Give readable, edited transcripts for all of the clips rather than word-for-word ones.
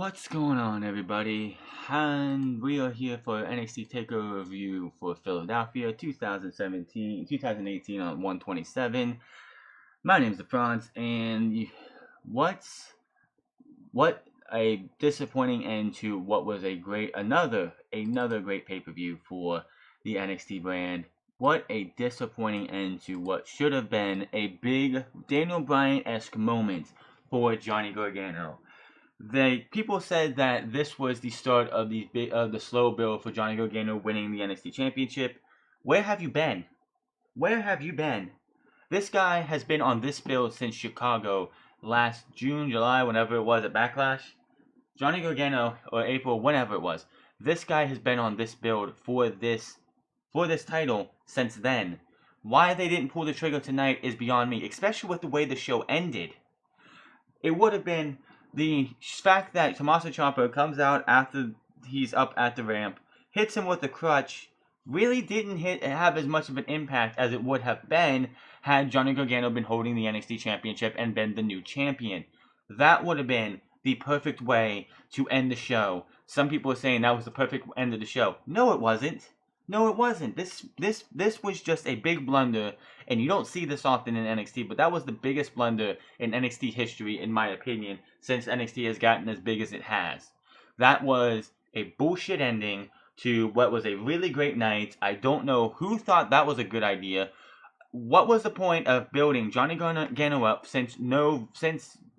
What's going on, everybody? And we are here for NXT Takeover review for Philadelphia 2018 on 127. My name's the Franz, and what a disappointing end to what was another great pay-per-view for the NXT brand. What a disappointing end to what should have been a big Daniel Bryan-esque moment for Johnny Gargano. People said that this was the start of the slow build for Johnny Gargano winning the NXT Championship. Where have you been? Where have you been? This guy has been on this build since Chicago last June, July, whenever it was at Backlash. Johnny Gargano, or April, whenever it was. This guy has been on this build for this title since then. Why they didn't pull the trigger tonight is beyond me, especially with the way the show ended. It would have been the fact that Tommaso Ciampa comes out after he's up at the ramp, hits him with a crutch, really didn't have as much of an impact as it would have been had Johnny Gargano been holding the NXT Championship and been the new champion. That would have been the perfect way to end the show. Some people are saying that was the perfect end of the show. No, it wasn't. No, it wasn't. This was just a big blunder, and you don't see this often in NXT, but that was the biggest blunder in NXT history, in my opinion, since NXT has gotten as big as it has. That was a bullshit ending to what was a really great night. I don't know who thought that was a good idea. What was the point of building Johnny Gargano up since middle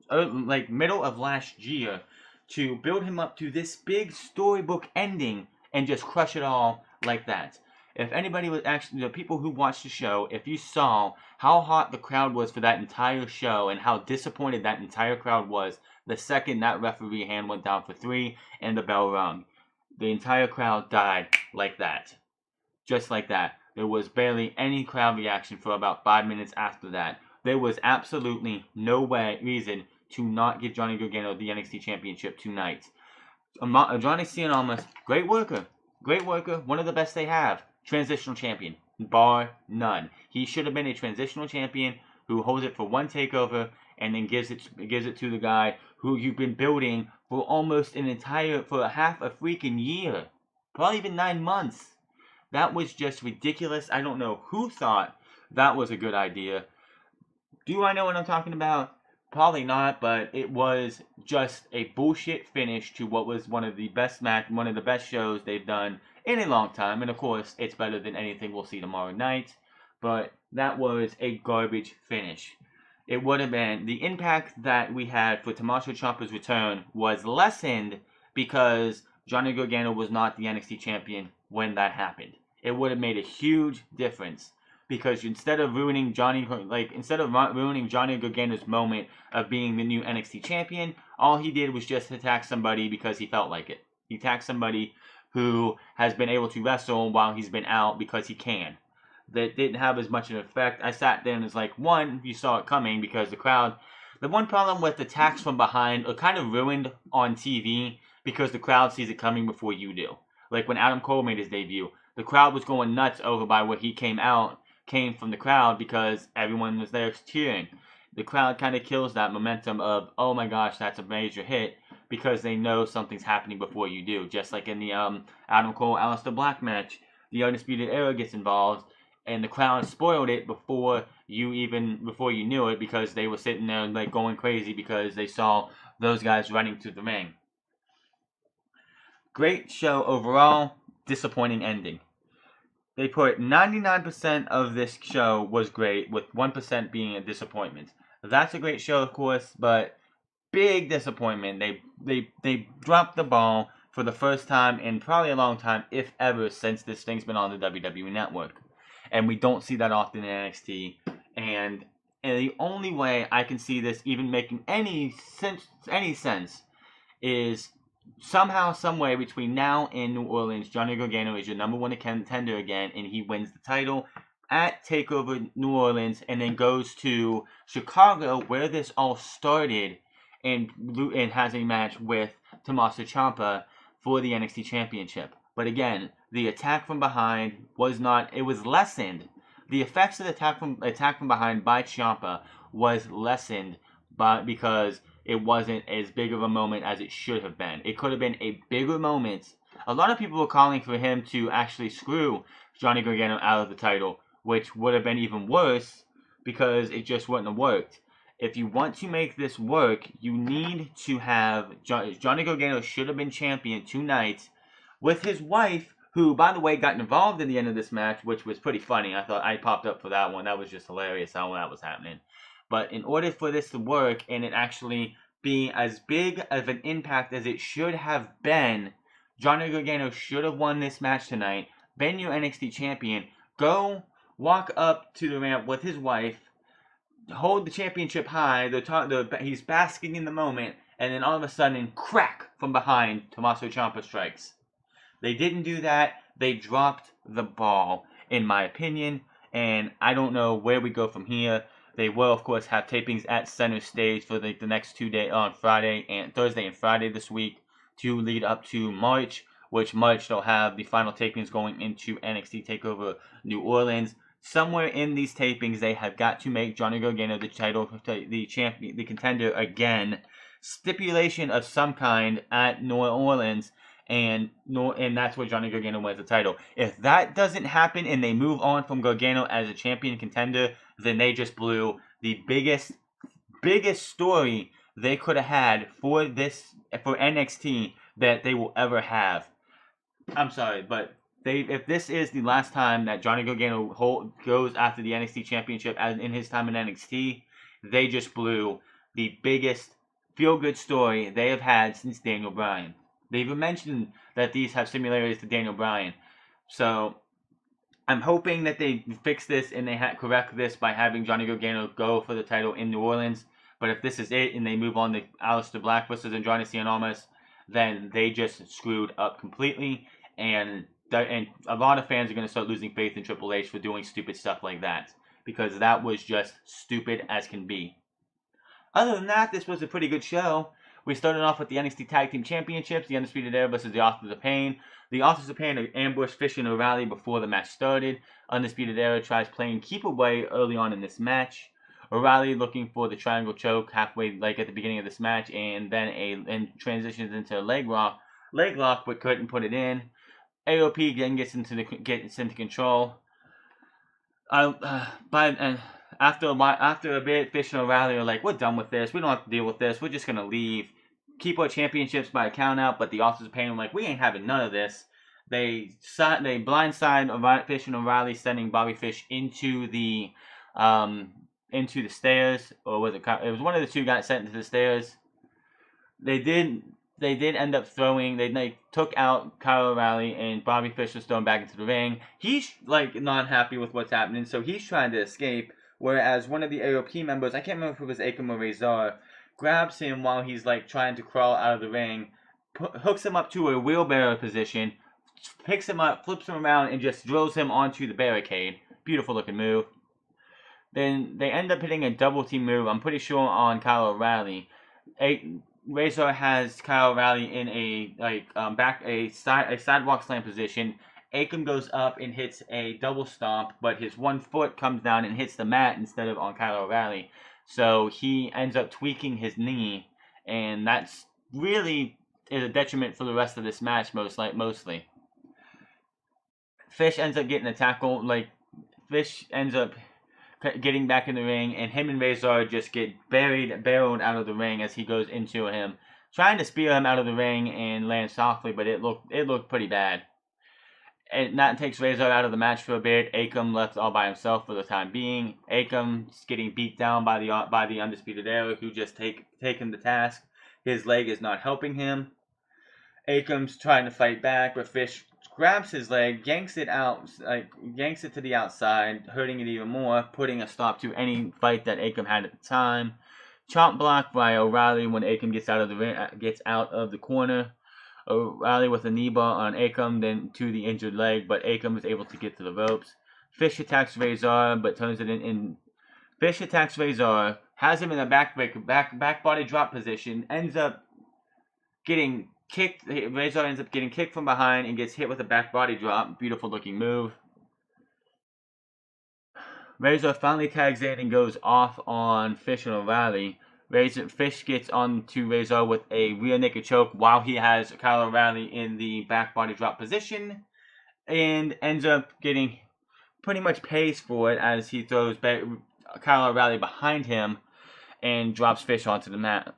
of last year to build him up to this big storybook ending and just crush it all like that? If anybody was actually, the people who watched the show, if you saw how hot the crowd was for that entire show and how disappointed that entire crowd was the second that referee hand went down for 3 and the bell rung, the entire crowd died like that. Just like that. There was barely any crowd reaction for about 5 minutes after that. There was absolutely no reason to not give Johnny Gargano the NXT Championship tonight. Johnny Cena, great worker, one of the best they have. Transitional champion, bar none. He should have been a transitional champion who holds it for one takeover and then gives it to the guy who you've been building for for half a freaking year, probably even 9 months. That was just ridiculous. I don't know who thought that was a good idea. Do I know what I'm talking about? Probably not, but it was just a bullshit finish to what was one of the best shows they've done in a long time. And of course, it's better than anything we'll see tomorrow night. But that was a garbage finish. It would have been the impact that we had for Tommaso Ciampa's return was lessened because Johnny Gargano was not the NXT champion when that happened. It would have made a huge difference. Because instead of ruining Johnny Gargano's moment of being the new NXT champion, all he did was just attack somebody because he felt like it. He attacked somebody who has been able to wrestle while he's been out because he can. That didn't have as much of an effect. I sat there and was like, one, you saw it coming because the crowd. The one problem with attacks from behind are kind of ruined on TV because the crowd sees it coming before you do. Like when Adam Cole made his debut, the crowd was going nuts over by where he came from the crowd because everyone was there cheering. The crowd kind of kills that momentum of, oh my gosh, that's a major hit, because they know something's happening before you do. Just like in the Adam Cole Aleister Black match, the Undisputed Era gets involved, and the crowd spoiled it before you knew it, because they were sitting there like going crazy because they saw those guys running to the ring. Great show overall, disappointing ending. They put 99% of this show was great, with 1% being a disappointment. That's a great show, of course, but big disappointment. They dropped the ball for the first time in probably a long time, if ever, since this thing's been on the WWE Network. And we don't see that often in NXT. And the only way I can see this even making any sense is somehow, someway, between now and New Orleans, Johnny Gargano is your number one contender again, and he wins the title at TakeOver New Orleans, and then goes to Chicago, where this all started, and has a match with Tommaso Ciampa for the NXT Championship. But again, the attack from behind was lessened. The effects of the attack from behind by Ciampa was lessened because it wasn't as big of a moment as it should have been. It could have been a bigger moment. A lot of people were calling for him to actually screw Johnny Gargano out of the title, which would have been even worse because it just wouldn't have worked. If you want to make this work, you need to have Johnny Gargano should have been champion tonight with his wife, who, by the way, got involved in the end of this match, which was pretty funny. I thought I popped up for that one. That was just hilarious how that was happening. But in order for this to work and it actually be as big of an impact as it should have been, Johnny Gargano should have won this match tonight, been your NXT champion, go walk up to the ramp with his wife, hold the championship high, he's basking in the moment, and then all of a sudden, crack from behind, Tommaso Ciampa strikes. They didn't do that. They dropped the ball, in my opinion, and I don't know where we go from here. They will, of course, have tapings at Center Stage for the next 2 days, on Thursday and Friday this week, to lead up to March, which March they'll have the final tapings going into NXT Takeover New Orleans. Somewhere in these tapings, they have got to make Johnny Gargano the title, the champion, the contender again. Stipulation of some kind at New Orleans, and that's where Johnny Gargano wins the title. If that doesn't happen and they move on from Gargano as a champion contender, then they just blew the biggest story they could have had for NXT that they will ever have. I'm sorry, but if this is the last time that Johnny Gargano goes after the NXT Championship as in his time in NXT, they just blew the biggest feel-good story they have had since Daniel Bryan. They even mentioned that these have similarities to Daniel Bryan. So I'm hoping that they fix this and they correct this by having Johnny Gargano go for the title in New Orleans. But if this is it and they move on to Aleister Black versus Andrade Cien Almas, then they just screwed up completely. And a lot of fans are going to start losing faith in Triple H for doing stupid stuff like that, because that was just stupid as can be. Other than that, this was a pretty good show. We started off with the NXT Tag Team Championships, the Undisputed Era versus the Authors of Pain. The Authors of Pain ambushed Fish and O'Reilly before the match started. Undisputed Era tries playing keep away early on in this match. O'Reilly looking for the triangle choke halfway, like at the beginning of this match, and then transitions into a leg lock, but couldn't put it in. AOP then gets into control. After a bit, Fish and O'Reilly are like, we're done with this. We don't have to deal with this. We're just gonna leave. Keep our championships by a count out, but the Authors of Pain are like, we ain't having none of this. They blindside Fish and O'Reilly, sending Bobby Fish into the stairs, or was it? It was one of the two got sent into the stairs. They did end up throwing. They took out Kyle O'Reilly, and Bobby Fish was thrown back into the ring. He's like not happy with what's happening, so he's trying to escape. Whereas one of the AOP members, I can't remember if it was Akam or Razor, grabs him while he's like trying to crawl out of the ring, hooks him up to a wheelbarrow position, picks him up, flips him around, and just drills him onto the barricade. Beautiful looking move. Then they end up hitting a double team move, I'm pretty sure, on Kyle O'Reilly. Razor has Kyle O'Reilly in a sidewalk slam position. Akam goes up and hits a double stomp, but his one foot comes down and hits the mat instead of on Kyle O'Reilly. So he ends up tweaking his knee, and that's really is a detriment for the rest of this match, mostly. Fish ends up getting a tackle. Fish ends up getting back in the ring, and him and Razor just get barreled out of the ring as he goes into him, trying to spear him out of the ring and land softly, but it looked pretty bad. And that takes Razor out of the match for a bit. Akam left all by himself for the time being. Akam's getting beat down by the Undisputed Era, who just taken the task. His leg is not helping him. Akam's trying to fight back, but Fish grabs his leg, yanks it to the outside, hurting it even more, putting a stop to any fight that Akam had at the time. Chomp block by O'Reilly when Akam gets out of the corner. O'Reilly with a knee bar on Akam, then to the injured leg, but Akam is able to get to the ropes. Fish attacks Razor, but turns it in. Fish attacks Razor, has him in a back body drop position, ends up getting kicked. Razor ends up getting kicked from behind and gets hit with a back body drop. Beautiful looking move. Razor finally tags in and goes off on Fish and O'Reilly, Fish gets onto Razor with a rear naked choke while he has Kyle O'Reilly in the back body drop position, and ends up getting pretty much pays for it as he throws Kyle O'Reilly behind him and drops Fish onto the mat.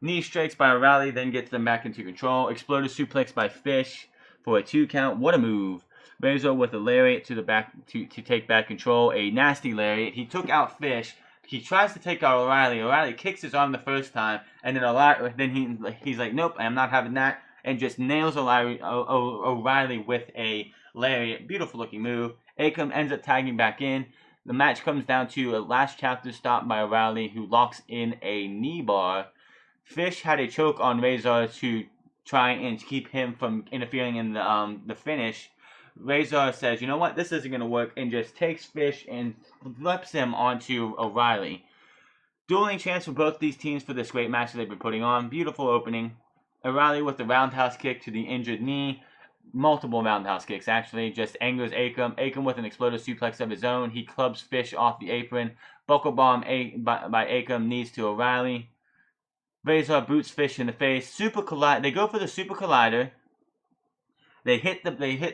Knee strikes by O'Reilly, then gets them back into control. Exploder suplex by Fish for a 2 count. What a move. Razor with a lariat to the back to take back control. A nasty lariat. He took out Fish. He tries to take out O'Reilly. O'Reilly kicks his arm the first time, and then he's like, nope, I'm not having that, and just nails O'Reilly with a lariat. Beautiful looking move. Akam ends up tagging back in. The match comes down to a last chapter stop by O'Reilly, who locks in a knee bar. Fish had a choke on Razor to try and keep him from interfering in the finish. Razor says, you know what, this isn't going to work, and just takes Fish and flips him onto O'Reilly. Dueling chance for both these teams for this great match that they've been putting on. Beautiful opening. O'Reilly with the roundhouse kick to the injured knee. Multiple roundhouse kicks, actually. Just angers Akam. Akam with an explosive suplex of his own. He clubs Fish off the apron. Buckle bomb by Akam, knees to O'Reilly. Razor boots Fish in the face. They go for the super collider. They hit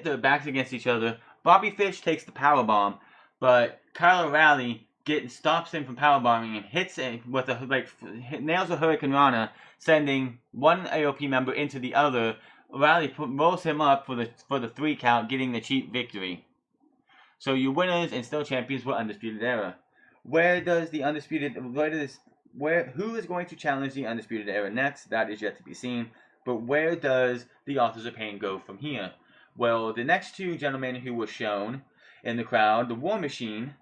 their backs against each other. Bobby Fish takes the power bomb, but Kyle O'Reilly stops him from power bombing and hits it with nails a Hurricane Rana, sending one AOP member into the other. O'Reilly rolls him up for the 3 count, getting the cheap victory. So your winners and still champions were Undisputed Era. Who is going to challenge the Undisputed Era next? That is yet to be seen. But where does the Authors of Pain go from here? Well, the next 2 gentlemen who were shown in the crowd, the War Machine,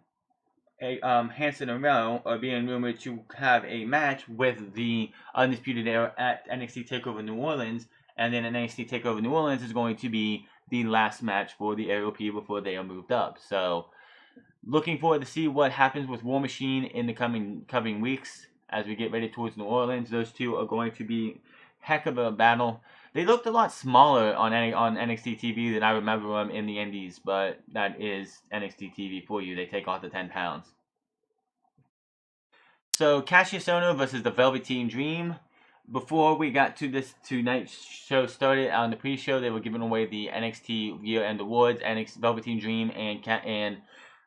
Hanson and Rowe, are being rumored to have a match with the Undisputed Era at NXT Takeover New Orleans, and then NXT Takeover New Orleans is going to be the last match for the AOP before they are moved up. So, looking forward to see what happens with War Machine in the coming weeks as we get ready towards New Orleans. Those 2 are going to be heck of a battle. They looked a lot smaller on NXT TV than I remember them in the Indies, but that is NXT TV for you. They take off the 10 pounds. So, Cassius Ohno versus the Velveteen Dream. Before we got to this tonight's show started, on the pre-show, they were giving away the NXT Year-End Awards. Velveteen Dream and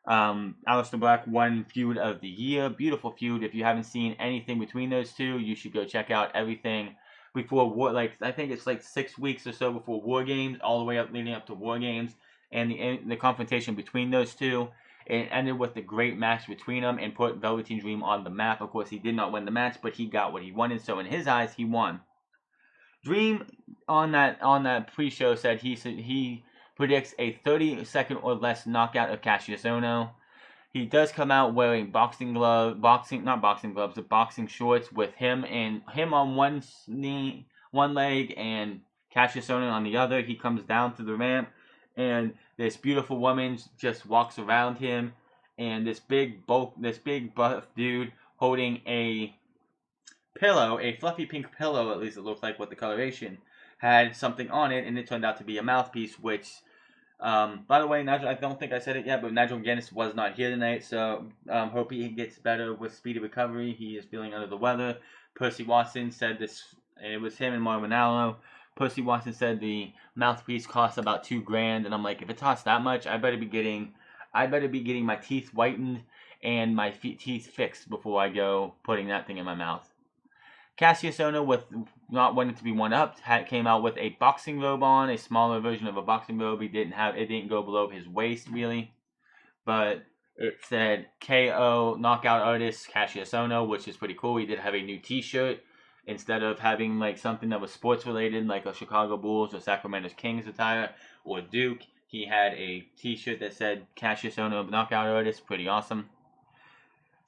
Aleister Black won Feud of the Year. Beautiful feud. If you haven't seen anything between those 2, you should go check out everything before War. I think it's 6 weeks or so before War Games, all the way up leading up to War Games, and the confrontation between those 2. It ended with a great match between them and put Velveteen Dream on the map. Of course, he did not win the match, but he got what he wanted, so in his eyes, he won. Dream on that pre-show said he predicts a 30-second or less knockout of Cassius Ohno. He does come out wearing boxing shorts with him on one leg and Cassius Ohno on the other. He comes down to the ramp, and this beautiful woman just walks around him, and this big buff dude holding a pillow, a fluffy pink pillow, at least it looked like with the coloration, had something on it, and it turned out to be a mouthpiece, which, by the way, Nigel, I don't think I said it yet, but Nigel Guinness was not here tonight, so hope he gets better with speedy recovery. He is feeling under the weather. Percy Watson said this, it was him and Marvin Allo. Percy Watson said the mouthpiece costs about $2,000, and I'm like, if it costs that much, I better be getting my teeth whitened and my teeth fixed before I go putting that thing in my mouth. Cassius Ohno, with not wanting to be one-upped, came out with a boxing robe on, a smaller version of a boxing robe. It didn't go below his waist, really. But it said KO Knockout Artist Cassius Ohno, which is pretty cool. He did have a new t-shirt. Instead of having something that was sports-related, like a Chicago Bulls or Sacramento Kings attire or Duke, he had a t-shirt that said Cassius Ohno Knockout Artist. Pretty awesome.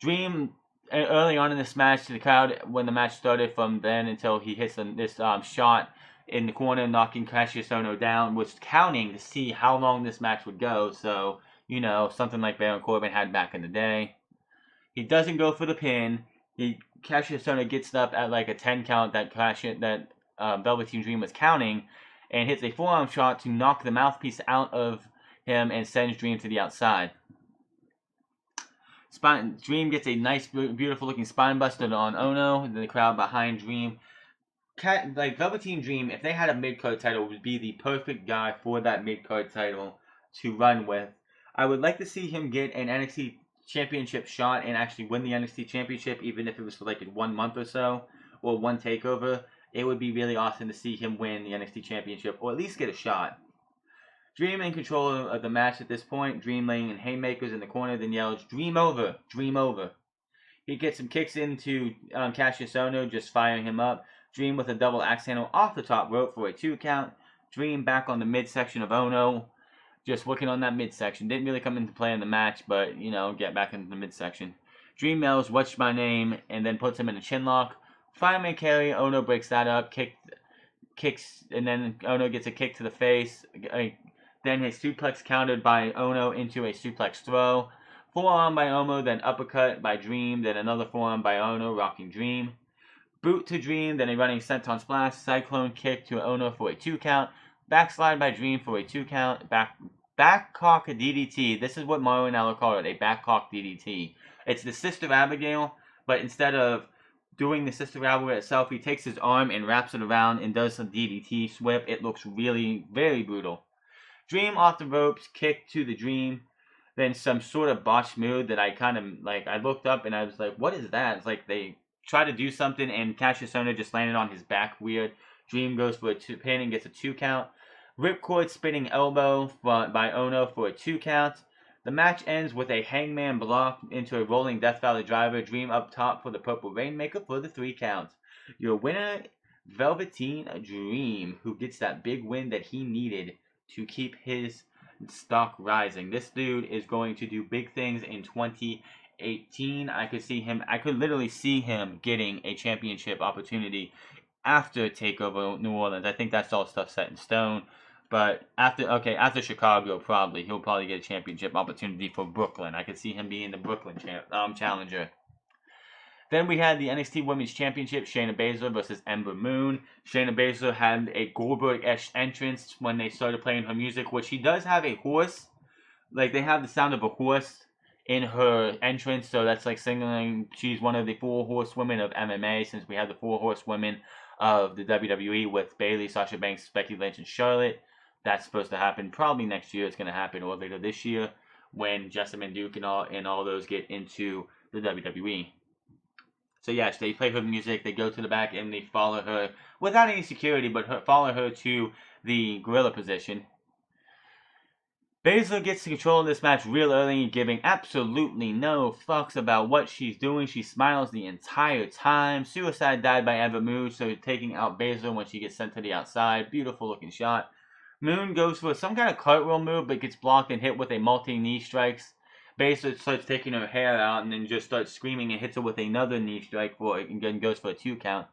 Dream, early on in this match, to the crowd, when the match started, from then until he hits this shot in the corner, knocking Cassius Ohno down, was counting to see how long this match would go. So, something like Baron Corbin had back in the day. He doesn't go for the pin. Cassius Ohno gets up at a 10 count that Velveteen Dream was counting, and hits a forearm shot to knock the mouthpiece out of him and sends Dream to the outside. Dream gets a nice, beautiful looking spine buster on Ono. The crowd behind Dream. Like Velveteen Dream, if they had a mid-card title, would be the perfect guy for that mid-card title to run with. I would like to see him get an NXT championship shot and actually win the NXT championship, even if it was for like in 1 month or so, or one takeover. It would be really awesome to see him win the NXT championship, or at least get a shot. Dream in control of the match at this point. Dream laying in haymakers in the corner, then yells, "Dream over, Dream over." He gets some kicks into Cassius Ohno, just firing him up. Dream with a double axe handle off the top rope for a 2 count. Dream back on the midsection of Ohno, just working on that midsection. Didn't really come into play in the match, but, you know, get back into the midsection. Dream yells, "What's my name?" and then puts him in a chinlock. Fireman carry, Ohno breaks that up, kicks, and then Ohno gets a kick to the face. Then his suplex countered by Ohno into a suplex throw. Forearm by Ohno, then uppercut by Dream, then another forearm by Ohno, rocking Dream. Boot to Dream, then a running senton splash, cyclone kick to Ohno for a 2 count. Backslide by Dream for a 2 count. Backcock DDT. This is what Mario and Ella call it, a backcock DDT. It's the Sister Abigail, but instead of doing the Sister Abigail itself, he takes his arm and wraps it around and does some DDT whip. It looks really, very brutal. Dream off the ropes, kick to the Dream. Then some sort of botch move that I kind of, like, I looked up and I was like, what is that? It's like they try to do something and Cassius Ohno just landed on his back weird. Dream goes for a pin and gets a 2 count. Ripcord spinning elbow by Ohno for a 2 count. The match ends with a hangman block into a rolling Death Valley driver. Dream up top for the Purple Rainmaker for the 3 count. Your winner, Velveteen Dream, who gets that big win that he needed to keep his stock rising. This dude is going to do big things in 2018. I could literally see him getting a championship opportunity after TakeOver New Orleans. I think that's all stuff set in stone. But after Chicago, he'll probably get a championship opportunity for Brooklyn. I could see him being the Brooklyn challenger. Then we had the NXT Women's Championship, Shayna Baszler versus Ember Moon. Shayna Baszler had a Goldberg-esque entrance when they started playing her music, which she does have a horse. Like, they have the sound of a horse in her entrance, so that's like signaling she's one of the 4 horsewomen of MMA, since we have the 4 horsewomen of the WWE with Bayley, Sasha Banks, Becky Lynch, and Charlotte. That's supposed to happen probably next year. It's going to happen, or later this year, when Jessamine Duke and all those get into the WWE. So yes, they play her music, they go to the back, and they follow her, without any security, but follow her to the gorilla position. Baszler gets control of this match real early, giving absolutely no fucks about what she's doing. She smiles the entire time. Suicide died by Ember Moon, so taking out Baszler when she gets sent to the outside. Beautiful looking shot. Moon goes for some kind of cartwheel move, but gets blocked and hit with a multi-knee strikes. Baszler starts taking her hair out and then just starts screaming and hits her with another knee strike and then goes for a 2 count.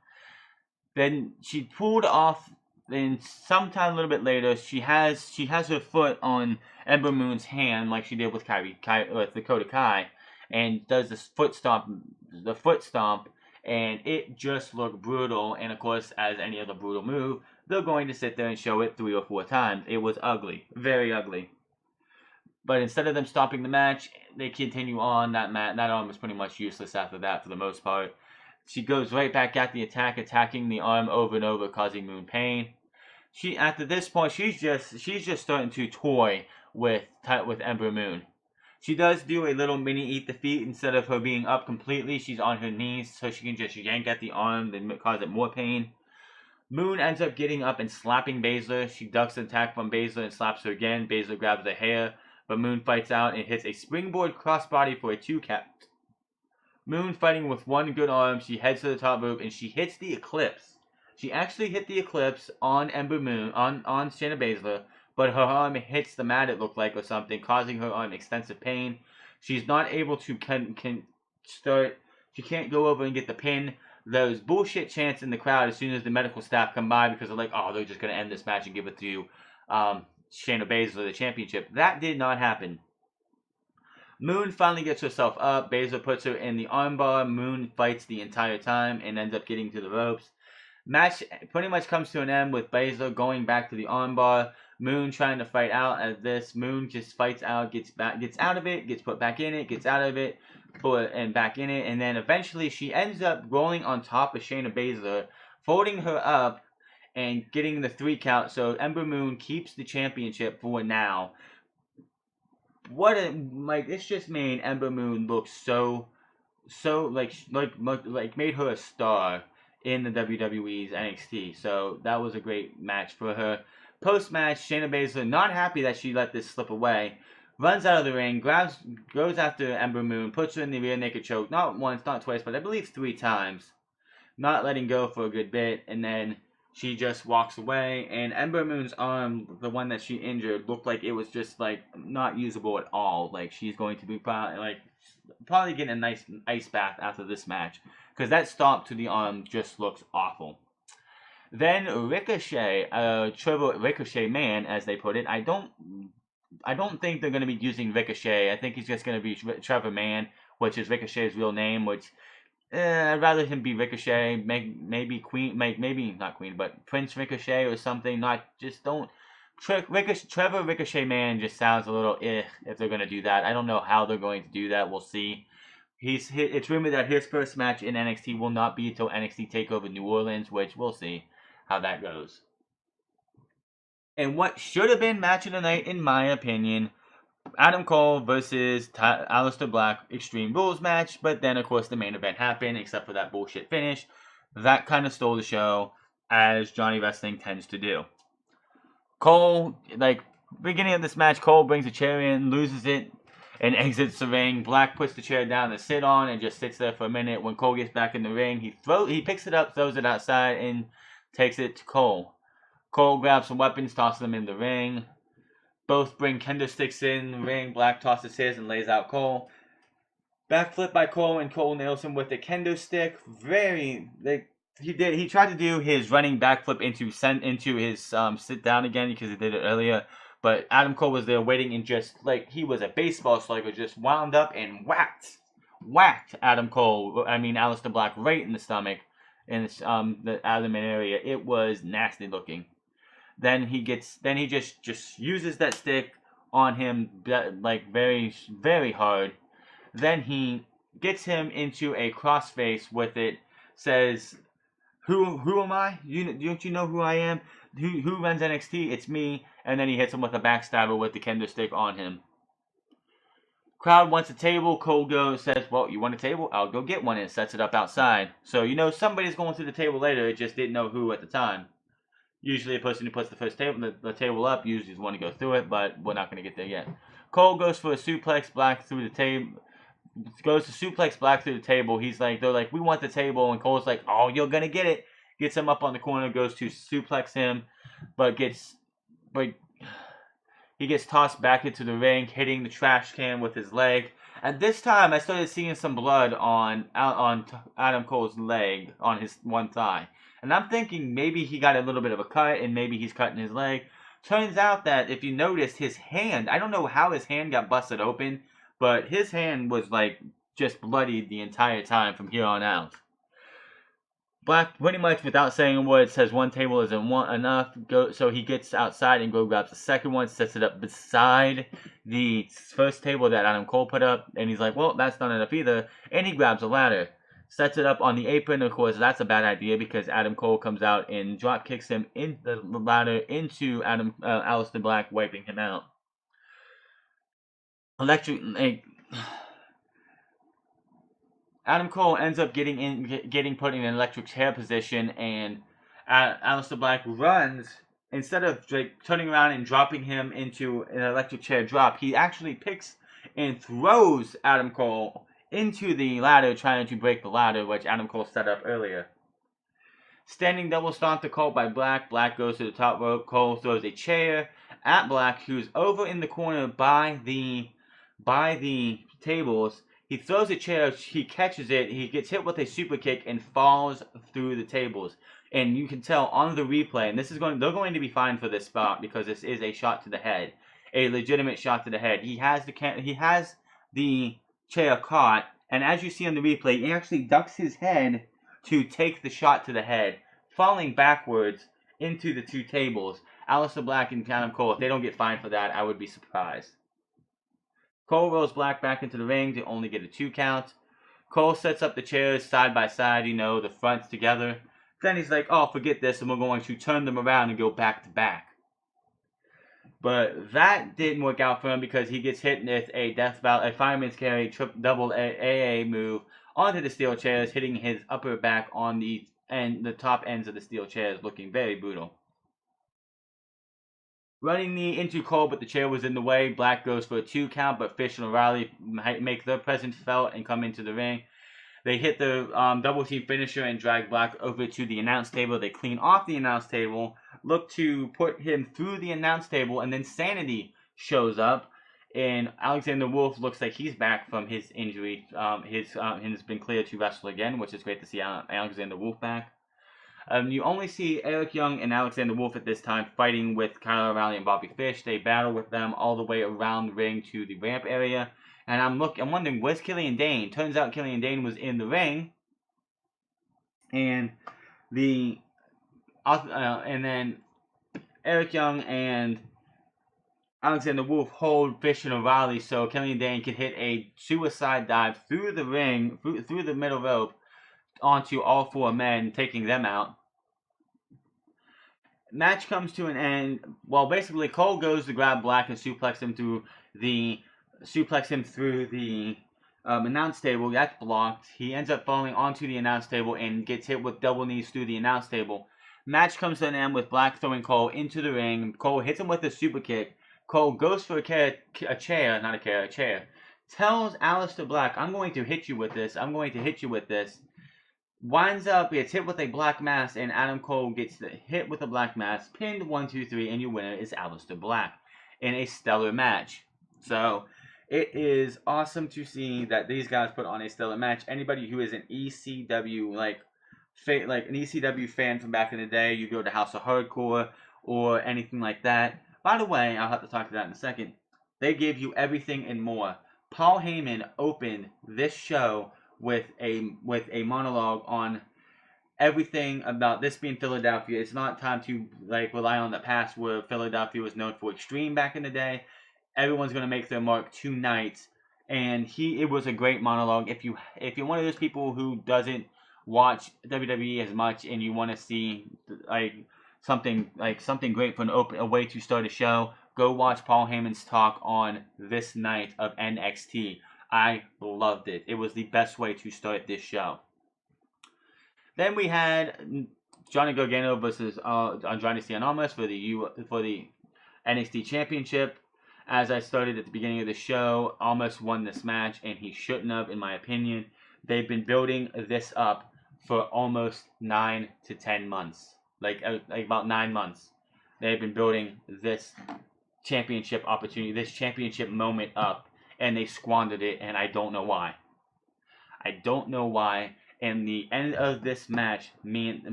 Then she pulled off. Then sometime a little bit later, she has her foot on Ember Moon's hand like she did with Dakota Kai, and does the foot stomp, and it just looked brutal. And of course, as any other brutal move, they're going to sit there and show it 3 or 4 times. It was ugly, very ugly. But instead of them stopping the match, they continue on. That arm was pretty much useless after that for the most part. She goes right back at the attack, attacking the arm over and over, causing Moon pain. After this point, she's just starting to toy with Ember Moon. She does do a little mini eat the feet. Instead of her being up completely, she's on her knees, so she can just yank at the arm and cause it more pain. Moon ends up getting up and slapping Baszler. She ducks the attack from Baszler and slaps her again. Baszler grabs her hair, but Moon fights out and hits a springboard crossbody for a 2 count. Moon fighting with one good arm, she heads to the top rope and she hits the Eclipse. She actually hit the Eclipse on Ember Moon, on Shayna Baszler, but her arm hits the mat, it looked like, or something, causing her arm extensive pain. She's not able to she can't go over and get the pin. Those bullshit chants in the crowd as soon as the medical staff come by, because they're like, oh, they're just going to end this match and give it to Shayna Baszler the championship. That did not happen. Moon finally gets herself up. Baszler puts her in the armbar. Moon fights the entire time and ends up getting to the ropes. Match pretty much comes to an end with Baszler going back to the armbar. Moon trying to fight out as this. Moon just fights out, gets out of it, gets put back in it, gets out of it, and back in it, and then eventually she ends up rolling on top of Shayna Baszler, folding her up, and getting the 3 count. So Ember Moon keeps the championship for now. This just made Ember Moon look so made her a star in the WWE's NXT. So that was a great match for her. Post-match, Shayna Baszler, not happy that she let this slip away, runs out of the ring, goes after Ember Moon, puts her in the rear naked choke, not once, not twice, but I believe 3 times, not letting go for a good bit, and then she just walks away, and Ember Moon's arm, the one that she injured, looked like it was just, like, not usable at all. Like, she's going to be probably getting a nice ice bath after this match, because that stomp to the arm just looks awful. Then Ricochet, Trevor Ricochet Man, as they put it. I don't think they're going to be using Ricochet. I think he's just going to be Trevor Man, which is Ricochet's real name. Which I'd rather him be Ricochet. Maybe Queen, maybe not Queen, but Prince Ricochet or something. Trevor Ricochet Man just sounds a little if they're going to do that. I don't know how they're going to do that. We'll see. It's rumored that his first match in NXT will not be until NXT Takeover New Orleans, which we'll see how that goes. And what should have been match of the night, in my opinion, Adam Cole versus Aleister Black Extreme Rules match. But then, of course, the main event happened, except for that bullshit finish. That kind of stole the show, as Johnny Wrestling tends to do. Cole, beginning of this match, Cole brings a chair in, loses it, and exits the ring. Black puts the chair down to sit on and just sits there for a minute. When Cole gets back in the ring, he picks it up, throws it outside, and takes it to Cole. Cole grabs some weapons, tosses them in the ring. Both bring kendo sticks in the ring. Black tosses his and lays out Cole. Backflip by Cole, and Cole nails him with a kendo stick. He tried to do his running backflip into his sit down again because he did it earlier. But Adam Cole was there waiting and just he was a baseball slugger, just wound up and whacked Aleister Black right in the stomach, in the abdomen area. It was nasty looking. Then he just uses that stick on him very, very hard. Then he gets him into a crossface with it. Says, "Who am I? Don't you know who I am? Who runs NXT? It's me." And then he hits him with a backstabber with the kendo stick on him. Crowd wants a table. Cole says, "Well, you want a table? I'll go get one," and sets it up outside. So somebody's going to the table later. It just didn't know who at the time. Usually, the person who puts the table up usually is the one to go through it, but we're not going to get there yet. Cole goes for a suplex Black through the table. Goes to suplex Black through the table. They're like, "We want the table," and Cole's like, "Oh, you're gonna get it." Gets him up on the corner. Goes to suplex him, but he gets tossed back into the ring, hitting the trash can with his leg. At this time, I started seeing some blood on Adam Cole's leg, on his one thigh. And I'm thinking maybe he got a little bit of a cut, and maybe he's cutting his leg. Turns out that if you notice, his hand, I don't know how his hand got busted open, but his hand was just bloodied the entire time from here on out. Black, pretty much without saying a word, says one table isn't enough. So he gets outside and grabs the second one, sets it up beside the first table that Adam Cole put up, and he's like, "Well, that's not enough either." And he grabs a ladder, sets it up on the apron. Of course, that's a bad idea because Adam Cole comes out and drop kicks him in the ladder into Aleister Black, wiping him out. Adam Cole ends up getting put in an electric chair position, and Aleister Black runs. Instead of turning around and dropping him into an electric chair drop, he actually picks and throws Adam Cole into the ladder, trying to break the ladder, which Adam Cole set up earlier. Standing double stomp to Cole by Black. Black goes to the top rope. Cole throws a chair at Black, who's over in the corner by the tables. He throws a chair, he catches it, he gets hit with a super kick and falls through the tables. And you can tell on the replay, and they're going to be fine for this spot because this is a shot to the head, a legitimate shot to the head. He has the chair caught, and as you see on the replay, he actually ducks his head to take the shot to the head, falling backwards into the two tables. Aleister Black and Adam Cole, if they don't get fined for that, I would be surprised. Cole rolls Black back into the ring to only get a 2 count. Cole sets up the chairs side by side, the fronts together. Then he's like, oh, forget this, and we're going to turn them around and go back to back. But that didn't work out for him because he gets hit with a fireman's carry double AA move onto the steel chairs, hitting his upper back on the top ends of the steel chairs, looking very brutal. Running knee into Cole, but the chair was in the way. Black goes for a 2 count, but Fish and O'Reilly make their presence felt and come into the ring. They hit the double team finisher and drag Black over to the announce table. They clean off the announce table, look to put him through the announce table, and then Sanity shows up. And Alexander Wolf looks like he's back from his injury. He's been cleared to wrestle again, which is great to see Alexander Wolf back. You only see Eric Young and Alexander Wolf at this time fighting with Kyle O'Reilly and Bobby Fish. They battle with them all the way around the ring to the ramp area. And I'm wondering, where's Killian Dane? Turns out Killian Dane was in the ring. And and then Eric Young and Alexander Wolf hold Fish and O'Reilly so Killian Dane can hit a suicide dive through the ring, through the middle rope, onto all 4 men, taking them out. Match comes to an end. Well, basically, Cole goes to grab Black and suplex him through the announce table. That's blocked. He ends up falling onto the announce table and gets hit with double knees through the announce table. Match comes to an end with Black throwing Cole into the ring. Cole hits him with a super kick. Cole goes for a chair. Tells Aleister Black, I'm going to hit you with this. Winds up, gets hit with a black mass, and Adam Cole gets hit with a black mass, pinned 1, 2, 3, and your winner is Aleister Black in a stellar match. So it is awesome to see that these guys put on a stellar match. Anybody who is an ECW an ECW fan from back in the day, you go to House of Hardcore or anything like that. By the way, I'll have to talk to that in a second. They gave you everything and more. Paul Heyman opened this show with a monologue on everything about this being Philadelphia. It's not time to rely on the past where Philadelphia was known for extreme back in the day. Everyone's gonna make their mark tonight, and it was a great monologue. If you're one of those people who doesn't watch WWE as much and you want to see something great for a way to start a show, go watch Paul Heyman's talk on this night of NXT. I loved it. It was the best way to start this show. Then we had Johnny Gargano versus Andrade Cien Almas for the NXT Championship. As I started at the beginning of the show, Almas won this match, and he shouldn't have, in my opinion. They've been building this up for almost 9 to 10 months, about 9 months. They've been building this championship opportunity, this championship moment up, and they squandered it, and I don't know why. And the end of this match meant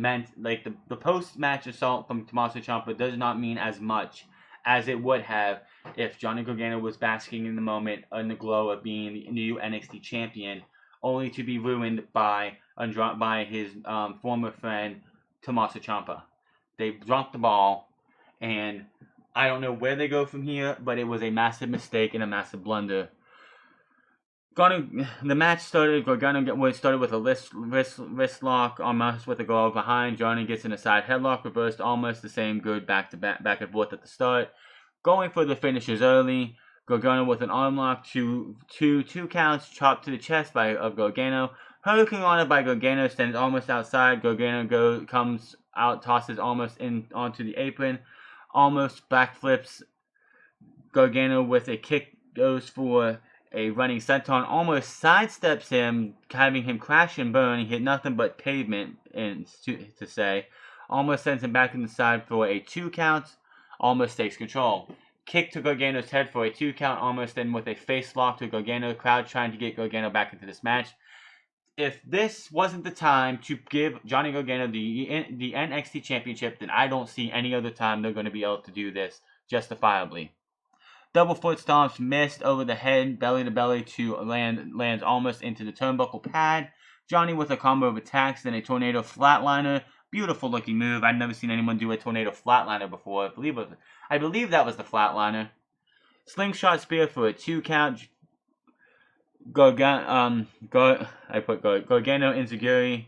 the post-match assault from Tommaso Ciampa does not mean as much as it would have if Johnny Gargano was basking in the moment, in the glow of being the new NXT champion, only to be ruined by his former friend Tommaso Ciampa. They dropped the ball, and I don't know where they go from here, but it was a massive mistake and a massive blunder. The match started. Gargano started with a wrist lock, Almas with a glove behind. Johnny gets in a side headlock, reversed Almas, the same good back and forth at the start. Going for the finishes early. Gargano with an arm lock, two counts, chopped to the chest of Gargano. Hurricane Rana by Gargano, stands almost outside. Gargano comes out, tosses Almas onto the apron. Almost backflips Gargano with a kick, goes for a running senton, almost sidesteps him, having him crash and burn. He hit nothing but pavement, to say. Almost sends him back inside for a 2 count. Almost takes control. Kick to Gargano's head for a 2 count. Almost then with a face lock to Gargano. Crowd trying to get Gargano back into this match. If this wasn't the time to give Johnny Gargano the NXT Championship, then I don't see any other time they're going to be able to do this justifiably. Double foot stomps missed over the head, belly to belly to lands almost into the turnbuckle pad. Johnny with a combo of attacks, then a tornado flatliner, Beautiful looking move. I'd never seen anyone do a tornado flatliner before. I believe that was the flatliner. Slingshot spear for a 2 count. Gargano Enziguri,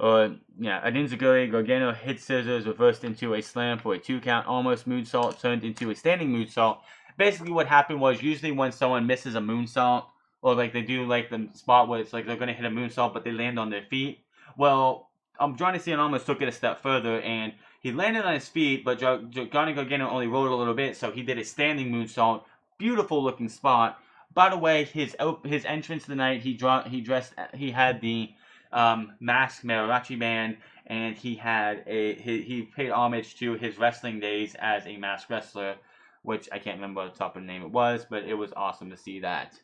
an Enziguri. Gargano hit scissors, reversed into a slam for a 2 count. Almost moonsault turned into a standing moonsault. Basically, what happened was usually when someone misses a moonsault, or like they do like the spot where it's like they're gonna hit a moonsault, but they land on their feet. Well, Johnny Cena almost took it a step further, and he landed on his feet, but Johnny Gargano only rolled a little bit, so he did a standing moonsault. Beautiful looking spot. By the way, his entrance tonight, he had the mask mariachi band, and he paid homage to his wrestling days as a masked wrestler, which I can't remember what the top of the name it was, but it was awesome to see that.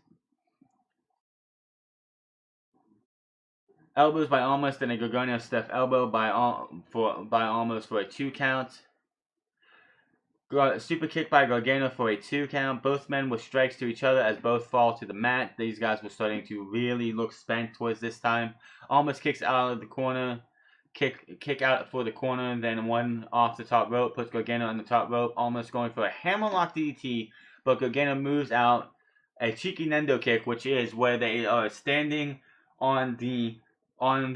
Elbows by Almost, and a Gargano Steph elbow by Almost for a 2 count. Super kick by Gargano for a 2 count. Both men with strikes to each other as both fall to the mat. These guys were starting to really look spent towards this time. Almost kicks out of the corner. Kick out for the corner. Then one off the top rope. Puts Gargano on the top rope. Almost going for a hammerlock DDT. But Gargano moves out a cheeky Nendo kick, which is where they are standing on the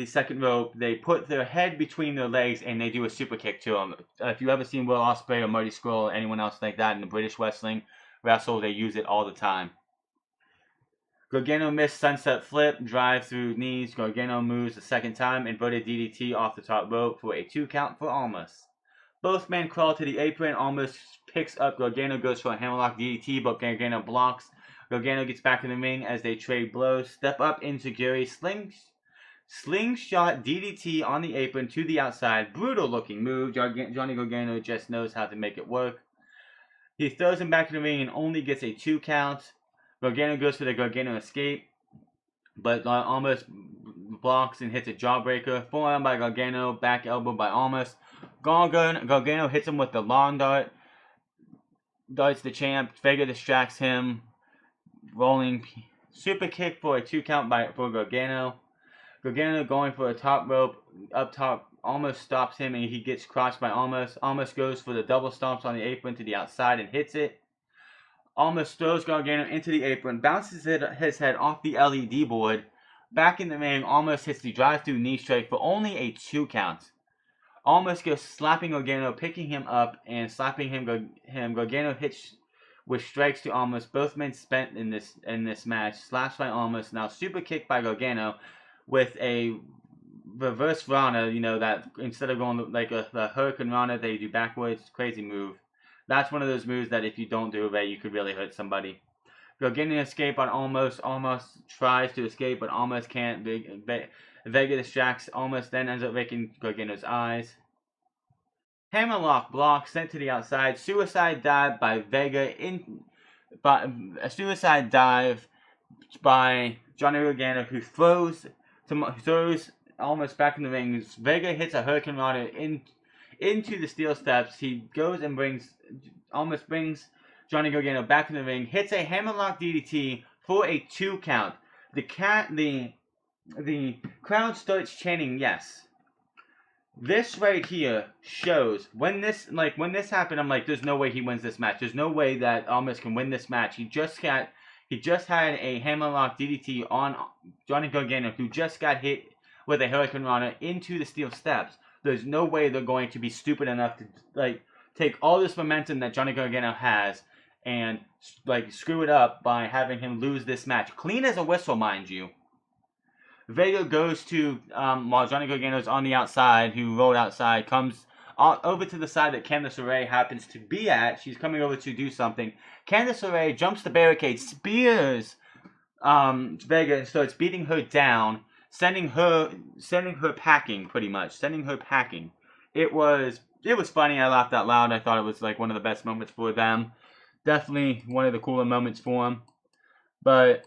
second rope. They put their head between their legs and they do a super kick to them. If you ever seen Will Ospreay or Marty Scurll or anyone else like that in the British wrestling wrestle, they use it all the time. Gargano missed sunset flip, drive through knees. Gargano moves the second time, inverted DDT off the top rope for a 2 count for Almost. Both men crawl to the apron. Almost picks up Gargano, goes for a hammerlock DDT, but Gargano blocks. Gargano gets back in the ring as they trade blows. Step up into Gary Slingshot DDT on the apron to the outside. Brutal looking move. Johnny Gargano just knows how to make it work. He throws him back in the ring and only gets a 2 count. Gargano goes for the Gargano escape, but Almost blocks and hits a jawbreaker. Forearm by Gargano, back elbow by Almost. Gargano hits him with the long dart. Darts the champ. Vega distracts him. Rolling super kick for a 2 count for Gargano. Gargano going for a top rope up top. Almost stops him and he gets crotched by Almost. Almost goes for the double stomps on the apron to the outside and hits it. Almost throws Gargano into the apron, bounces his head off the LED board. Back in the ring, Almost hits the drive-through knee strike for only a 2 count. Almost goes slapping Gargano, picking him up and slapping him. Gargano hits with strikes to Almost. Both men spent in this match. Slaps by Almost. Now super kick by Gargano with a reverse Rana. You know that instead of going like the Hurricane Rana, they do backwards. Crazy move. That's one of those moves that if you don't do it right, you could really hurt somebody. Gargano escape on Almost. Almost tries to escape, but Almost can't. Vega distracts Almost, then ends up raking Gargano's eyes. Hammerlock block sent to the outside. Suicide dive by Vega. A suicide dive by Johnny Gargano, who throws Almost back in the ring. Vega hits a Hurricane Rana into the steel steps. He goes and Almost brings Johnny Gargano back in the ring. Hits a hammerlock DDT for a 2 count. The crowd starts chanting yes. This right here shows when this happened. I'm like, there's no way he wins this match. There's no way that Almost can win this match. He just had a hammerlock DDT on Johnny Gargano, who just got hit with a Hurricane Rana into the steel steps. There's no way they're going to be stupid enough to take all this momentum that Johnny Gargano has and screw it up by having him lose this match. Clean as a whistle, mind you. Vega goes to, while Johnny Gargano's on the outside, who rolled outside, comes over to the side that Candice LeRae happens to be at. She's coming over to do something. Candice LeRae jumps the barricade, spears Vega, and starts beating her down, sending her packing, pretty much. Sending her packing. It was funny. I laughed out loud. I thought it was like one of the best moments for them. Definitely one of the cooler moments for them. But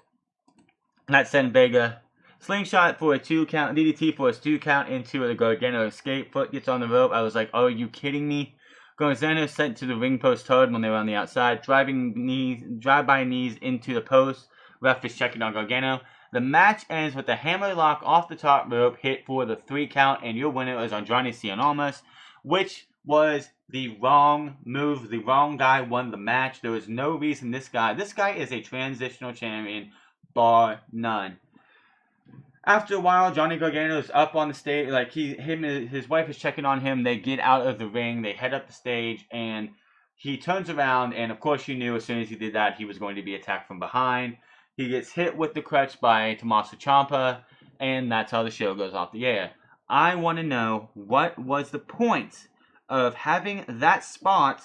that sent Vega. Slingshot for a 2 count. DDT for a 2 count into the Gargano escape. Foot gets on the rope. I was like, are you kidding me? Gargano sent to the ring post hard when they were on the outside. Drive-by knees into the post. Ref is checking on Gargano. The match ends with a hammerlock off the top rope hit for the 3 count, and your winner is Andrade Cien, which was the wrong move. The wrong guy won the match. There was no reason this guy is a transitional champion, bar none. After a while, Johnny Gargano's up on the stage, like his wife is checking on him. They get out of the ring, they head up the stage, and he turns around, and of course you knew as soon as he did that he was going to be attacked from behind. He gets hit with the crutch by Tommaso Ciampa, and that's how the show goes off the air. I want to know, what was the point of having that spot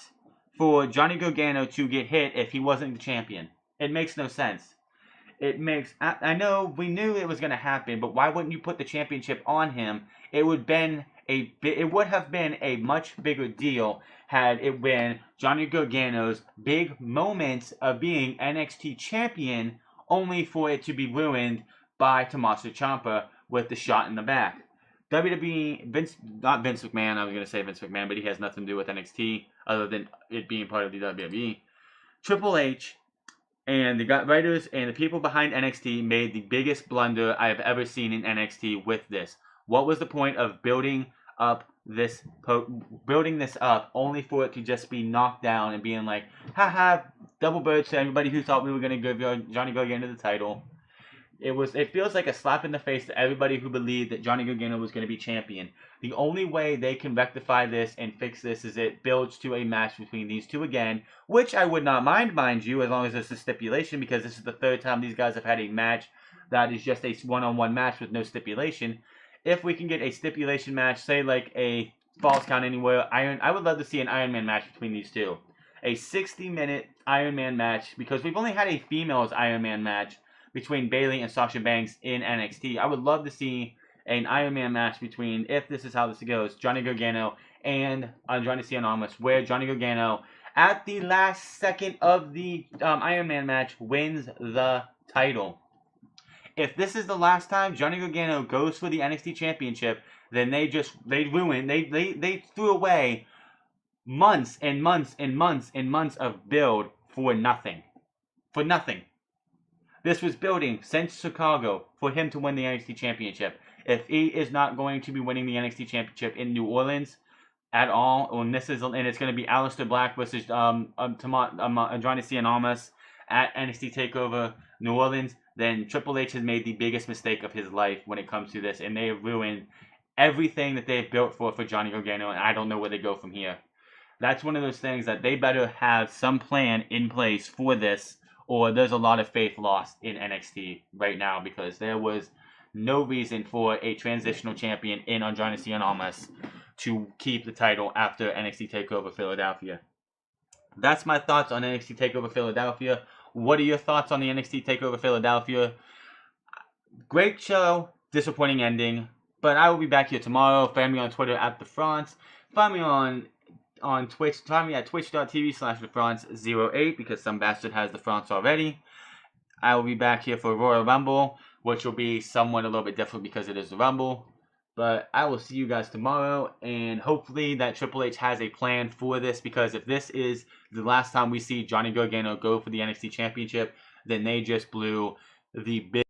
for Johnny Gargano to get hit if he wasn't the champion? It makes no sense. I know we knew it was going to happen, but why wouldn't you put the championship on him? It would have been a much bigger deal had it been Johnny Gargano's big moment of being NXT champion, only for it to be ruined by Tommaso Ciampa with the shot in the back. WWE, not Vince McMahon, I was going to say Vince McMahon, but he has nothing to do with NXT other than it being part of the WWE. Triple H and the writers and the people behind NXT made the biggest blunder I have ever seen in NXT with this. What was the point of building this up only for it to just be knocked down and being like, haha, double bird to everybody who thought we were going to give Johnny Gargano the title. It feels like a slap in the face to everybody who believed that Johnny Gargano was going to be champion. The only way they can rectify this and fix this is it builds to a match between these two again, which I would not mind you, as long as it's a stipulation, because this is the third time these guys have had a match that is just a one-on-one match with no stipulation. If we can get a stipulation match, say like a Falls Count Anywhere, I would love to see an Iron Man match between these two. A 60-minute Iron Man match, because we've only had a females Iron Man match between Bayley and Sasha Banks in NXT. I would love to see an Iron Man match between, if this is how this goes, Johnny Gargano and Andrade Cien, where Johnny Gargano, at the last second of the Iron Man match, wins the title. If this is the last time Johnny Gargano goes for the NXT Championship, then they threw away months and months and months and months of build for nothing. For nothing. This was building since Chicago for him to win the NXT Championship. If he is not going to be winning the NXT Championship in New Orleans at all, and it's going to be Aleister Black versus Andrade Cien at NXT Takeover New Orleans, then Triple H has made the biggest mistake of his life when it comes to this, and they have ruined everything that they've built for Johnny Gargano, and I don't know where they go from here. That's one of those things that they better have some plan in place for this, or there's a lot of faith lost in NXT right now, because there was no reason for a transitional champion in Andrade Cien to keep the title after NXT Takeover Philadelphia. That's my thoughts on NXT Takeover Philadelphia. What are your thoughts on the NXT Takeover Philadelphia? Great show, disappointing ending, but I will be back here tomorrow. Find me on Twitter at The France. Find me on Twitch. Find me at twitch.tv/TheFrance08, because some bastard has The France already. I will be back here for Royal Rumble, which will be somewhat a little bit different because it is the Rumble. But I will see you guys tomorrow, and hopefully that Triple H has a plan for this, because if this is the last time we see Johnny Gargano go for the NXT Championship, then they just blew the big